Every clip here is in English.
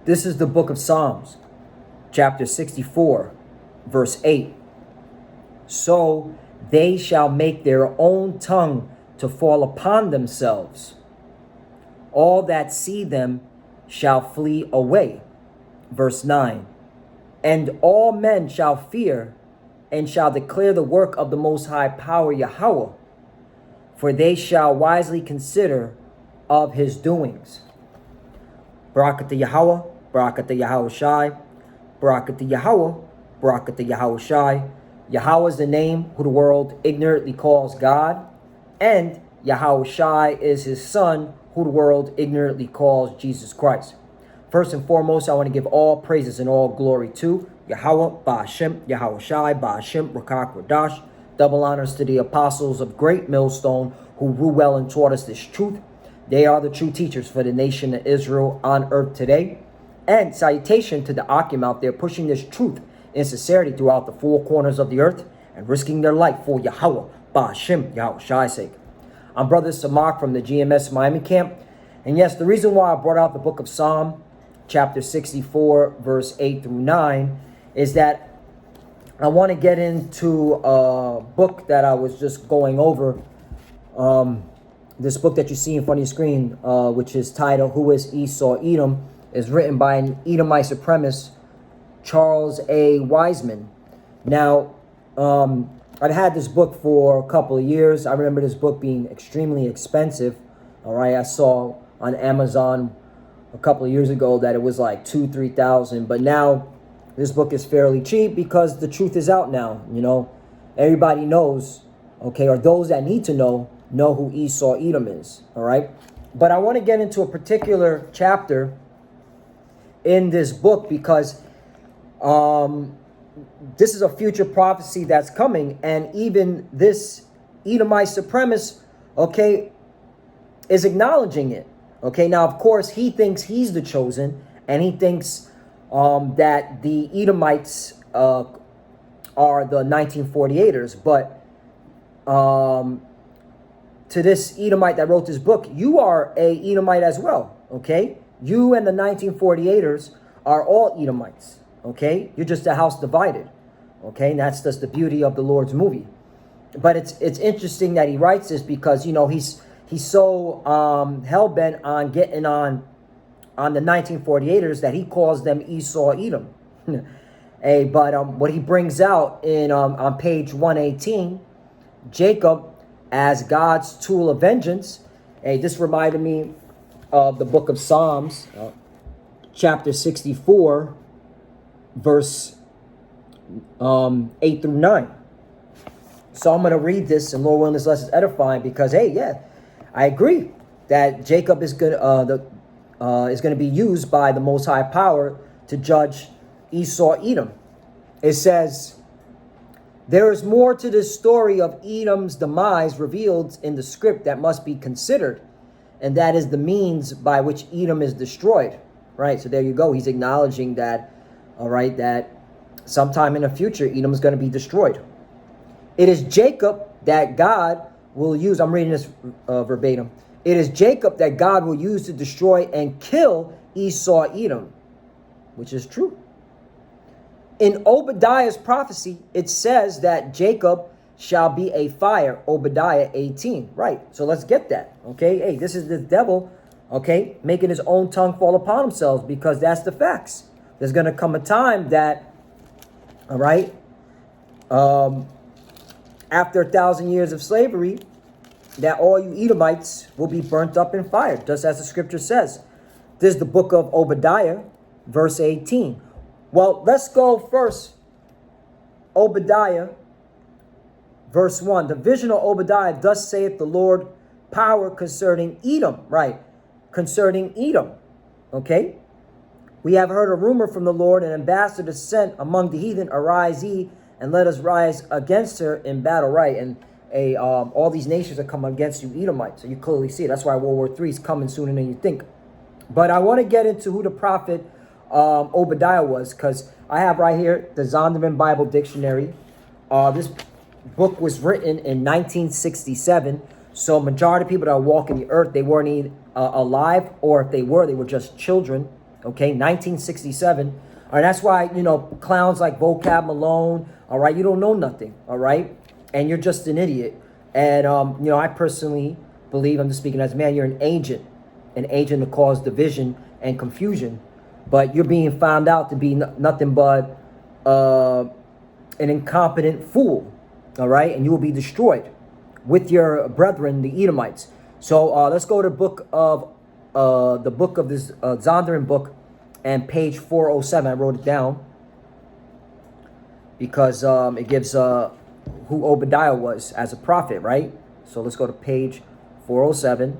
This is the book of Psalms, chapter 64, verse 8. So they shall make their own tongue to fall upon themselves. All that see them shall flee away. Verse 9. And all men shall fear and shall declare the work of the Most High Power Yahweh, for they shall wisely consider of his doings. Barakatah Yahweh, Barakatah Yahweh Shai, Barakatah Yahweh, Barakatah Yahweh Shai. Yahweh is the name who the world ignorantly calls God, and Yahweh Shai is his son, who the world ignorantly calls Jesus Christ. First and foremost, I want to give all praises and all glory to Yahweh, Ba'ashem, Yahweh Shai, Ba'ashem, Rakak, Radash. Double honors to the apostles of Great Millstone who rule well and taught us this truth. They are the true teachers for the nation of Israel on earth today. And salutation to the Akim out there pushing this truth in sincerity throughout the four corners of the earth and risking their life for Yahweh, Ba'ashem, Yahweh Shai's sake. I'm Brother Samak from the GMS Miami camp. And yes, the reason why I brought out the book of Psalm, chapter 64, verse 8 through 9, is that I want to get into a book that I was just going over. This book that you see in front of your screen, which is titled, Who is Esau Edom, is written by an Edomite supremacist, Charles A. Wiseman. Now, I've had this book for a couple of years. I remember this book being extremely expensive. All right, I saw on Amazon a couple of years ago that it was like $2,000-$3,000, but now this book is fairly cheap because the truth is out now. You know, everybody knows, okay, or those that need to know who Esau Edom is. All right, but I want to get into a particular chapter in this book because this is a future prophecy that's coming, and even this Edomite supremacist, okay, is acknowledging it. Okay, now of course he thinks he's the chosen, and he thinks that the Edomites are the 1948ers. But to this Edomite that wrote this book, you are a Edomite as well. Okay, you and the 1948ers are all Edomites. Okay, you're just a house divided. Okay, and that's just the beauty of the Lord's movie. But it's interesting that he writes this because, you know, he's so hell-bent on getting on the 1948ers that he calls them Esau Edom. But what he brings out in on page 118, Jacob as God's tool of vengeance. This reminded me of the book of Psalms, chapter 64, verse 8 through 9. So I'm going to read this, and Lord willing, this lesson is edifying because, hey, yeah, I agree that Jacob is going to be used by the Most High Power to judge Esau Edom. It says, there is more to this story of Edom's demise revealed in the script that must be considered, and that is the means by which Edom is destroyed. Right, so there you go. He's acknowledging that, all right, that sometime in the future, Edom is going to be destroyed. It is Jacob that God will use. I'm reading this verbatim. It is Jacob that God will use to destroy and kill Esau Edom, which is true. In Obadiah's prophecy, it says that Jacob shall be a fire. Obadiah 18. Right. So let's get that. Okay. Hey, this is the devil, okay, making his own tongue fall upon himself, because that's the facts. There's going to come a time that, all right, after 1,000 years of slavery, that all you Edomites will be burnt up in fire, just as the scripture says. This is the book of Obadiah, verse 18. Well, let's go first. Obadiah, verse 1. The vision of Obadiah, thus saith the Lord, power concerning Edom. Right, concerning Edom. Okay. We have heard a rumor from the Lord, an ambassador sent among the heathen. Arise ye, and let us rise against her in battle. Right, and all these nations are coming against you, Edomites. So you clearly see it. That's why World War III is coming sooner than you think. But I want to get into who the prophet Obadiah was, because I have right here the Zondervan Bible Dictionary. This book was written in 1967. So majority of people that are walking the earth, they weren't alive, or if they were just children. Okay, 1967. All right, that's why, clowns like Vocab Malone, all right, you don't know nothing, all right? And you're just an idiot. And, I personally believe, I'm just speaking as a man, you're an agent to cause division and confusion. But you're being found out to be nothing but an incompetent fool, all right? And you will be destroyed with your brethren, the Edomites. So let's go to the book of this Zondervan book, and page 407. I wrote it down because it gives who Obadiah was as a prophet, right? So let's go to page 407.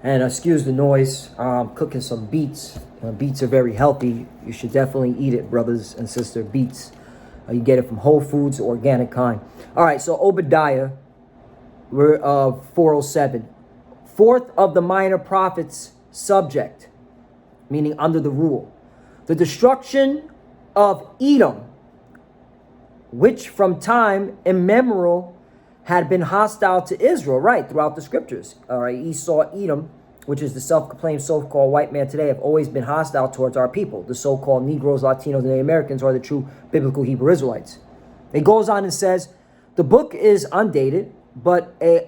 And excuse the noise. I'm cooking some beets. Beets are very healthy. You should definitely eat it, brothers and sisters. Beets. You get it from Whole Foods, organic kind. All right, so Obadiah, we're 407. Fourth of the minor prophets subject, meaning under the rule. The destruction of Edom, which from time immemorial had been hostile to Israel, right, throughout the scriptures. All right, Esau, Edom, which is the self-proclaimed so-called white man today, have always been hostile towards our people. The so-called Negroes, Latinos, and Native Americans are the true biblical Hebrew Israelites. It goes on and says, the book is undated, but a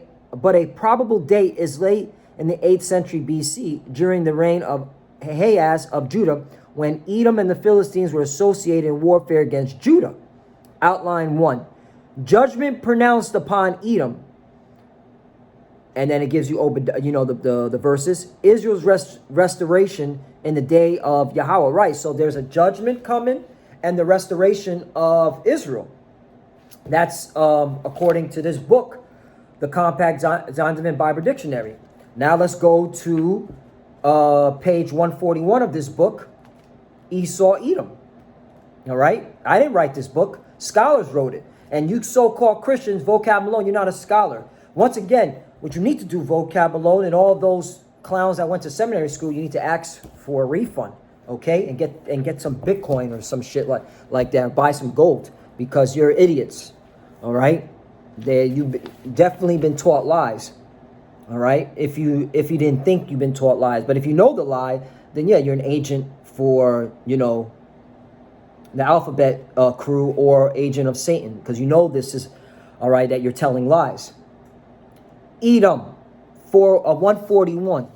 probable date is late in the 8th century BC, during the reign of Ahaz of Judah, when Edom and the Philistines were associated in warfare against Judah. Outline 1. Judgment pronounced upon Edom. And then it gives you the verses. Israel's restoration in the day of Yahweh. Right, so there's a judgment coming and the restoration of Israel. That's according to this book, the Compact Zondervan Bible Dictionary. Now let's go to page 141 of this book, Esau, Edom. All right, I didn't write this book. Scholars wrote it. And you so-called Christians, Vocab Malone, you're not a scholar. Once again, what you need to do, Vocab Malone, and all those clowns that went to seminary school, you need to ask for a refund, okay? And get some Bitcoin or some shit like that. Buy some gold, because you're idiots, all right? You've definitely been taught lies, all right? If you didn't think you've been taught lies, but if you know the lie, then yeah, you're an agent for, the alphabet crew, or agent of Satan, because you know this is, all right, that you're telling lies. Edom, 141.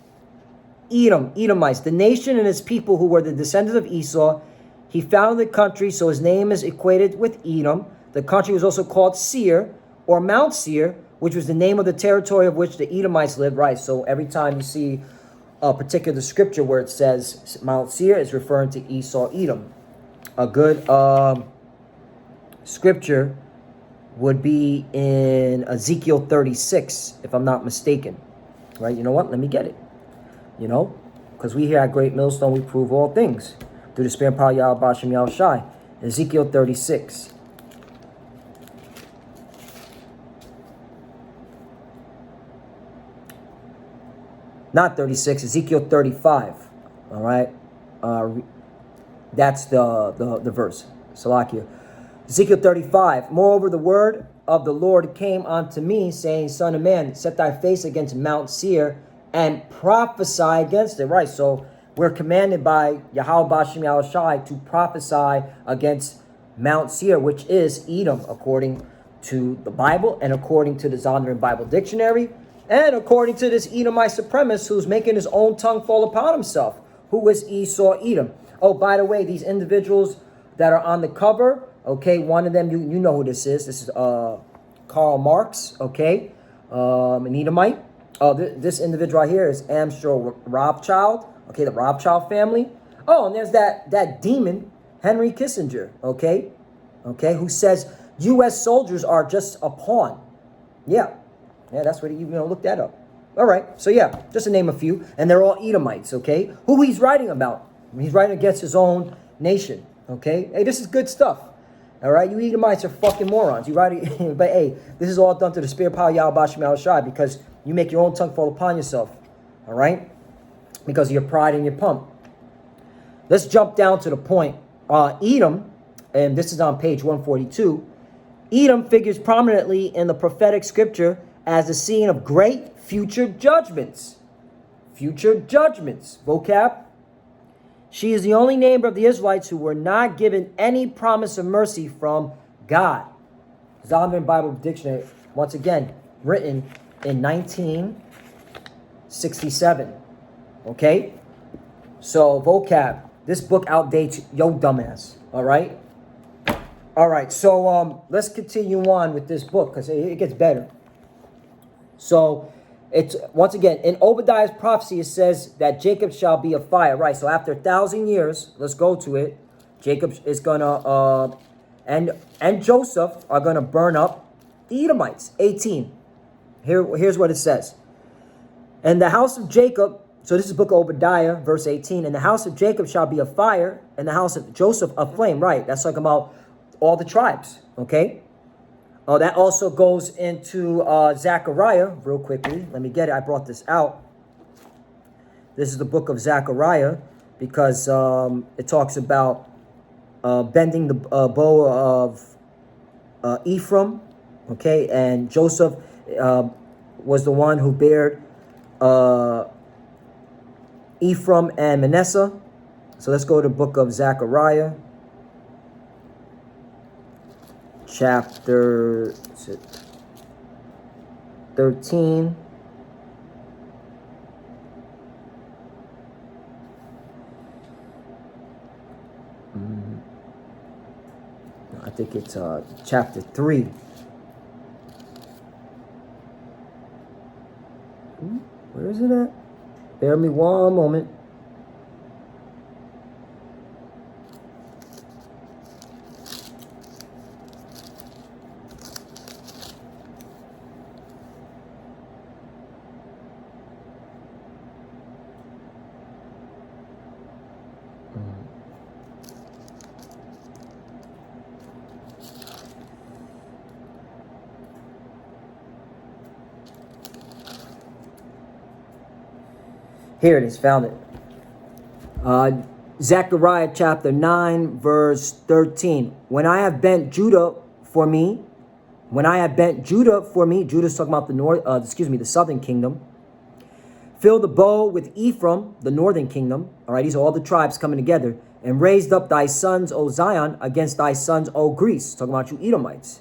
Edom, Edomites, the nation and its people who were the descendants of Esau. He founded the country, so his name is equated with Edom. The country was also called Seir, or Mount Seir, which was the name of the territory of which the Edomites lived. Right, so every time you see a particular scripture where it says Mount Seir, is referring to Esau, Edom. A good scripture would be in Ezekiel 36, if I'm not mistaken. Right? You know what? Let me get it. Because we here at Great Millstone, we prove all things through the Spirit and power of Yahweh Bashem Yahweh Shai. Ezekiel 36. Not 36, Ezekiel 35. All right? That's the verse. Salakia. Ezekiel 35. Moreover, the word of the Lord came unto me, saying, Son of man, set thy face against Mount Seir and prophesy against it. Right, so we're commanded by Yahweh Bashem Yahweh Shai to prophesy against Mount Seir, which is Edom, according to the Bible, and according to the Zondervan Bible Dictionary, and according to this Edomite supremacist who's making his own tongue fall upon himself, who is Esau, Edom. Oh, by the way, these individuals that are on the cover, okay, one of them, you know who this is. This is Karl Marx, okay, an Edomite. This individual right here is Amstrad Rothschild, okay, the Rothschild family. Oh, and there's that demon, Henry Kissinger, okay, who says U.S. soldiers are just a pawn. Yeah, that's what look that up. All right, so yeah, just to name a few, and they're all Edomites, okay? Who he's writing about? He's writing against his own nation, okay? Hey, this is good stuff, all right? You Edomites are fucking morons. You writing, but hey, this is all done through the Spirit, power, Yahweh Bashem Yahweh Shai, because you make your own tongue fall upon yourself, all right? Because of your pride and your pump. Let's jump down to the point. Edom, and this is on page 142. Edom figures prominently in the prophetic scripture as the scene of great future judgments. Future judgments. Vocab. She is the only neighbor of the Israelites who were not given any promise of mercy from God. Zondervan Bible Dictionary, once again, written in 1967. Okay? So, vocab. This book outdates yo dumbass. All right? All right, so let's continue on with this book because it gets better. So, it's once again, in Obadiah's prophecy, it says that Jacob shall be a fire. Right, so after 1,000 years, let's go to it. Jacob is going to, and Joseph are going to burn up the Edomites. 18. Here's what it says. And the house of Jacob, so this is the book of Obadiah, verse 18. And the house of Jacob shall be a fire, and the house of Joseph a flame. Right, that's talking about all the tribes, okay? That also goes into Zechariah, real quickly. Let me get it. I brought this out. This is the book of Zechariah because it talks about bending the bow of Ephraim, okay? And Joseph was the one who bared Ephraim and Manasseh. So let's go to the book of Zechariah. Chapter 13. I think it's chapter 3. Where is it at? Bear me one moment. Here it is, found it. Zechariah chapter 9, verse 13. When I have bent Judah for me, Judah's talking about the southern kingdom. Fill the bow with Ephraim, the northern kingdom. All right, these are all the tribes coming together. And raised up thy sons, O Zion, against thy sons, O Greece. Talking about you Edomites.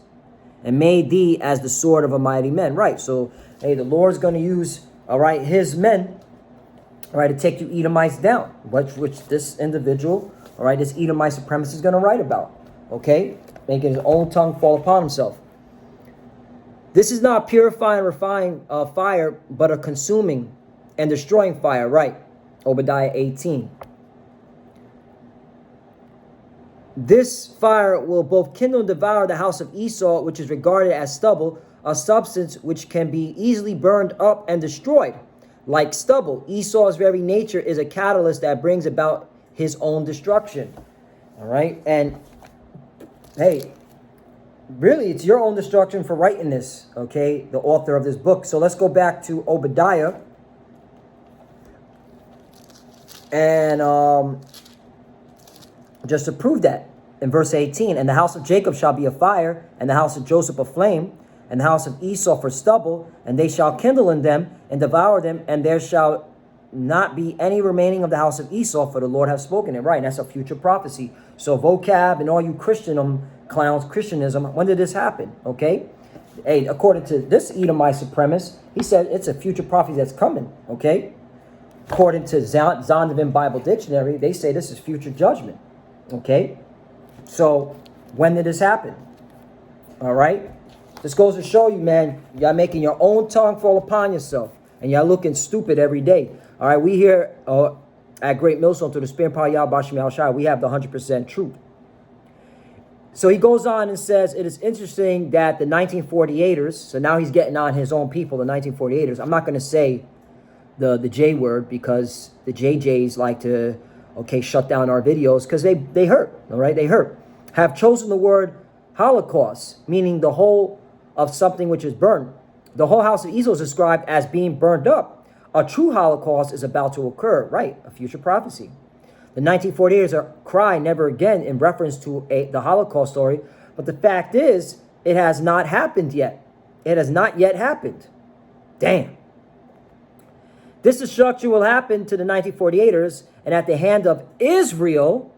And made thee as the sword of a mighty man. Right, so, hey, the Lord's going to use, all right, his men, all right, to take you Edomites down, which this individual, all right, this Edomite supremacist is going to write about, okay? Making his own tongue fall upon himself. This is not purifying and refining fire, but a consuming and destroying fire, right? Obadiah 18. This fire will both kindle and devour the house of Esau, which is regarded as stubble, a substance which can be easily burned up and destroyed. Like stubble, Esau's very nature is a catalyst that brings about his own destruction. All right? And, hey, really, it's your own destruction for writing this, okay? The author of this book. So let's go back to Obadiah. And just to prove that, in verse 18, and the house of Jacob shall be a fire, and the house of Joseph a flame, and the house of Esau for stubble, and they shall kindle in them and devour them, and there shall not be any remaining of the house of Esau, for the Lord hath spoken it. Right, and that's a future prophecy. So vocab and all you clowns, Christianism, when did this happen? Okay? Hey, according to this Edomite supremacist, he said it's a future prophecy that's coming. Okay? According to Zondervan Bible Dictionary, they say this is future judgment. Okay? So, when did this happen? All right? This goes to show you, man, y'all making your own tongue fall upon yourself. And y'all looking stupid every day. All right, we here at Great Millstone, through the Spirit and Power of Yahweh Shem Yahushua, we have the 100% truth. So he goes on and says, it is interesting that the 1948ers, so now he's getting on his own people, the 1948ers. I'm not going to say the J word because the JJs like to, okay, shut down our videos because they hurt, all right? They hurt. Have chosen the word Holocaust, meaning the whole of something which is burned. The whole house of Esau is described as being burned up. A true Holocaust is about to occur, right? A future prophecy. The 1948ers are cry never again in reference to the Holocaust story, but the fact is It has not happened yet. It has not yet happened. Damn. This destruction will happen to the 1948ers and at the hand of Israel.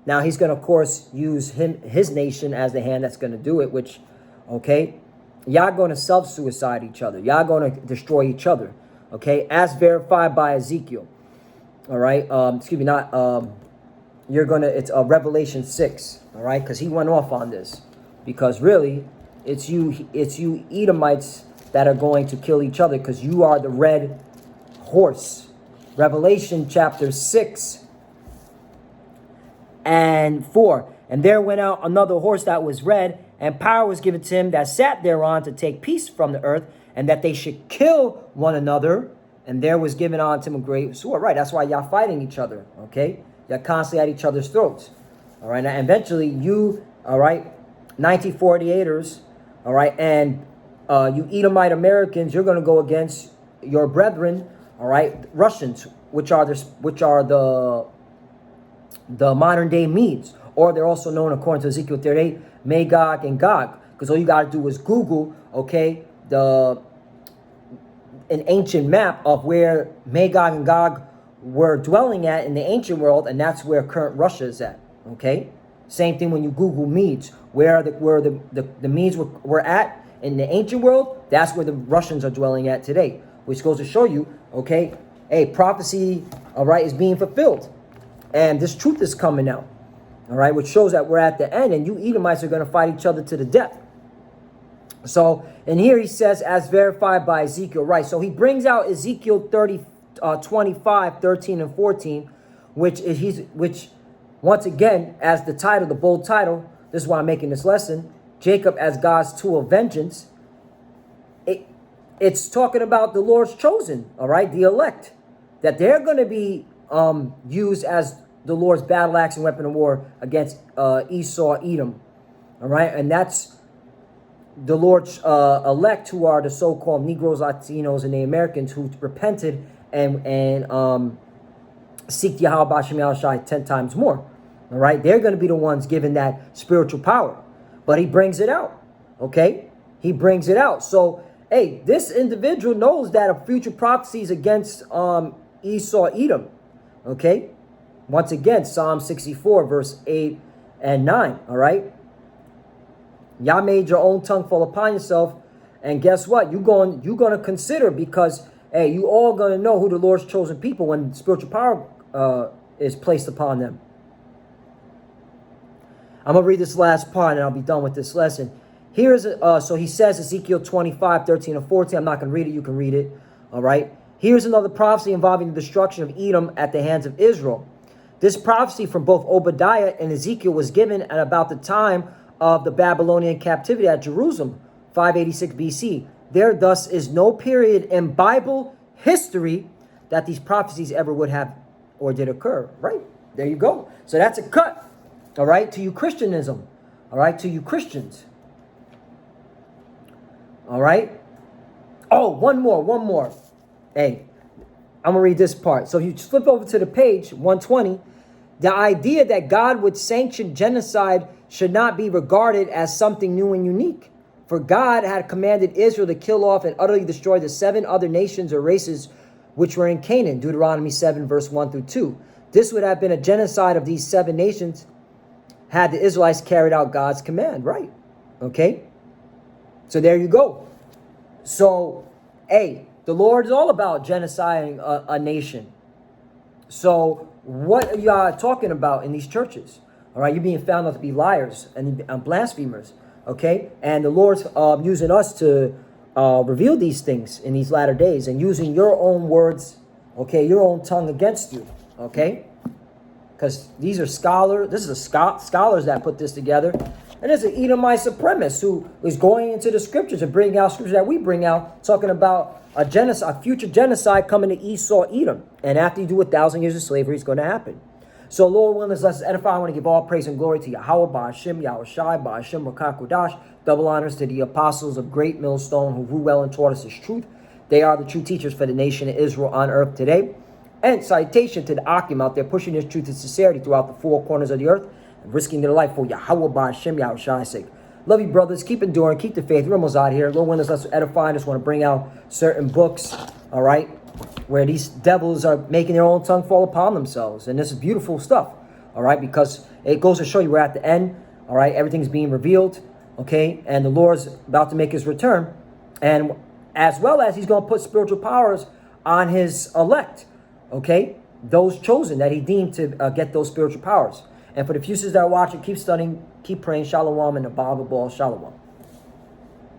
Now he's going to, of course, use his nation as the hand that's going to do it, which, okay, y'all going to self-suicide each other. Y'all going to destroy each other, okay, as verified by Ezekiel. All right, excuse me, not, you're going to, it's Revelation 6, all right, because he went off on this. Because really, it's you Edomites that are going to kill each other because you are the red horse. Revelation chapter 6 and 4. And there went out another horse that was red, and power was given to him that sat thereon to take peace from the earth, and that they should kill one another. And there was given unto him a great sword. Right, that's why y'all fighting each other, okay? Y'all constantly at each other's throats. All right, now eventually you, all right, 1948ers, all right, and you Edomite Americans, you're going to go against your brethren, all right, Russians, which are the modern day Medes, or they're also known, according to Ezekiel 38, Magog and Gog, because all you got to do is Google, okay, an ancient map of where Magog and Gog were dwelling at in the ancient world, and that's where current Russia is at, okay? Same thing when you Google Medes, where the Medes were at in the ancient world, that's where the Russians are dwelling at today, which goes to show you, okay, hey, prophecy, all right, is being fulfilled. And this truth is coming out, all right, which shows that we're at the end, and you Edomites are going to fight each other to the death. So, and here he says, as verified by Ezekiel, right? So he brings out Ezekiel 25, 13, and 14, which once again, as the title, the bold title, this is why I'm making this lesson, Jacob as God's tool of vengeance. It's talking about the Lord's chosen, all right, the elect, that they're going to be used as the Lord's battle axe and weapon of war against Esau, Edom, all right, and that's the Lord's elect, who are the so-called Negroes, Latinos, and the Americans who repented and seek Yahweh B'Shem Yahushai 10 times more. All right, they're going to be the ones given that spiritual power, but he brings it out. Okay, he brings it out. So, hey, this individual knows that a future prophecy is against Esau, Edom. Okay, once again, Psalm 64, verse 8 and 9. All right. Y'all made your own tongue fall upon yourself, and guess what? You're going to consider, because hey, you all going to know who the Lord's chosen people when spiritual power is placed upon them. I'm gonna read this last part, and I'll be done with this lesson. Here's so he says Ezekiel 25, 13, and 14. I'm not gonna read it. You can read it. All right. Here's another prophecy involving the destruction of Edom at the hands of Israel. This prophecy from both Obadiah and Ezekiel was given at about the time of the Babylonian captivity at Jerusalem, 586 BC. There thus is no period in Bible history that these prophecies ever would have or did occur. Right, there you go. So that's a cut, all right, to you Christianism, all right, to you Christians. All right. Oh, one more. Hey, I'm going to read this part. So if you flip over to the page 120, the idea that God would sanction genocide should not be regarded as something new and unique. For God had commanded Israel to kill off and utterly destroy the 7 other nations or races which were in Canaan, Deuteronomy 7, verse 1 through 2. This would have been a genocide of these 7 nations had the Israelites carried out God's command, right? Okay? So there you go. So, hey, the Lord is all about genociding a nation. So what are y'all talking about in these churches? All right, you're being found out to be liars and blasphemers. Okay, and the Lord's using us to reveal these things in these latter days, and using your own words, okay, your own tongue against you. Okay, because these are scholars. This is scholars that put this together, and there's an Edomite supremacist who is going into the scriptures and bringing out scriptures that we bring out, talking about a genocide, a future genocide coming to Esau, Edom, and after you do 1,000 years of slavery, it's going to happen. So, Lord willing, let's edify. I want to give all praise and glory to Yahweh, Ba'Hashem, Yahushai, Ba'Hashem, Rakakodash. Double honors to the apostles of Great Millstone who grew well and taught us this truth. They are the true teachers for the nation of Israel on earth today. And citation to the Akim out there pushing this truth and sincerity throughout the 4 corners of the earth and risking their life for Yahweh, Ba'Hashem, Yahushui's sake. Love you, brothers. Keep enduring. Keep the faith. We're almost out here. Lord, when let's edify. I just want to bring out certain books, all right, where these devils are making their own tongue fall upon themselves. And this is beautiful stuff, all right, because it goes to show you we're at the end, all right? Everything's being revealed, okay? And the Lord's about to make his return. And as well as he's going to put spiritual powers on his elect, okay? Those chosen that he deemed to get those spiritual powers. And for the few sisters that are watching, keep studying, keep praying. Shalom and the Bible ball. Shalom.